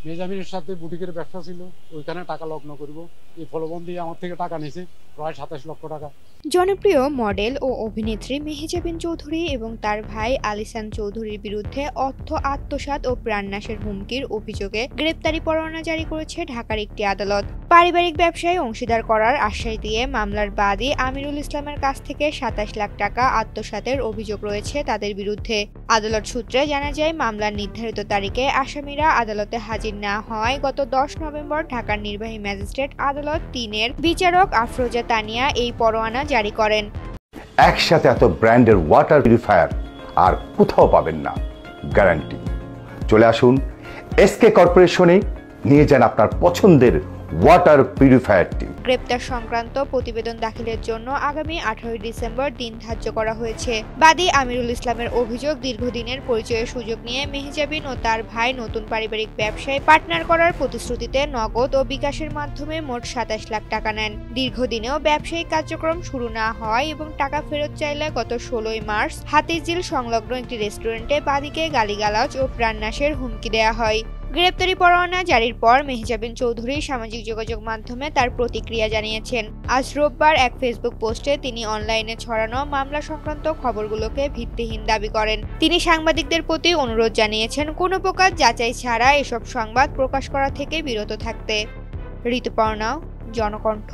মেজামিনের সাথে বুটিকের ব্যবসা ছিল, ওইখানে টাকা লগ্ন করব, এই প্রলোভন দিয়ে আমার থেকে টাকা নিয়েছে প্রায় 27 লক্ষ টাকা। জনপ্রিয় মডেল ও অভিনেত্রী মেহেজাবিন চৌধুরী এবং তার ভাই আলিসান চৌধুরীর বিরুদ্ধে অর্থ আত্মসাৎ ও প্রাণনাশের হুমকির অভিযোগে গ্রেপ্তারি পরোয়ানা জারি করেছে ঢাকার একটি আদালত। পারিবারিক ব্যবসায় অংশীদার করার আশ্বাস দিয়ে মামলার বাদী আমিরুল ইসলামের কাছ থেকে 27 লাখ টাকা আত্মসাতের অভিযোগ রয়েছে তাদের বিরুদ্ধে। আদালত সূত্রে জানা যায়, মামলার নির্ধারিত তারিখে আসামিরা আদালতে হাজির না হওয়ায় গত 10 নভেম্বর ঢাকার নির্বাহী ম্যাজিস্ট্রেট আদালত 3-এর বিচারক আফরোজা তানিয়া এই পরোয়ানা জারি করেন। একসাথে এত ব্র্যান্ডের ওয়াটার পিউরিফায়ার আর কোথাও পাবেন না, গ্যারান্টি। চলে আসুন এসকে কর্পোরেশনে, নিয়ে যান আপনার পছন্দের ওয়াটার পিউরিফায়ারটি। গ্রেপ্তার সংক্রান্ত প্রতিবেদন দাখিলের জন্য আগামী 18 ডিসেম্বর দিন ধার্য করা হয়েছে। বাদী আমিরুল ইসলামের অভিযোগ, দীর্ঘদিনের পরিচয়ের সুযোগ নিয়ে মেহেজাবিন ও তার ভাই নতুন পারিবারিক ব্যবসায় পার্টনার করার প্রতিশ্রুতিতে নগদ ও বিকাশের মাধ্যমে মোট 27 লাখ টাকা নেন। দীর্ঘদিনেও ব্যবসায়িক কার্যক্রম শুরু না হওয়ায় এবং টাকা ফেরত চাইলে গত 16 মার্চ হাতিঝিল সংলগ্ন একটি রেস্টুরেন্টে বাদীকে গালিগালাজ ও প্রাণনাশের হুমকি দেওয়া হয়। গ্রেপ্তারি পরোয়ানা জারির পর মেহেজাবিন চৌধুরী সামাজিক যোগাযোগ মাধ্যমে তার প্রতিক্রিয়া জানিয়েছেন। আজ রোববার এক ফেসবুক পোস্টে তিনি অনলাইনে ছড়ানো মামলা সংক্রান্ত খবরগুলোকে ভিত্তিহীন দাবি করেন। তিনি সাংবাদিকদের প্রতি অনুরোধ জানিয়েছেন, কোনো প্রকার যাচাই ছাড়া এসব সংবাদ প্রকাশ করা থেকে বিরত থাকতে। ঋতুপর্ণা, জনকণ্ঠ।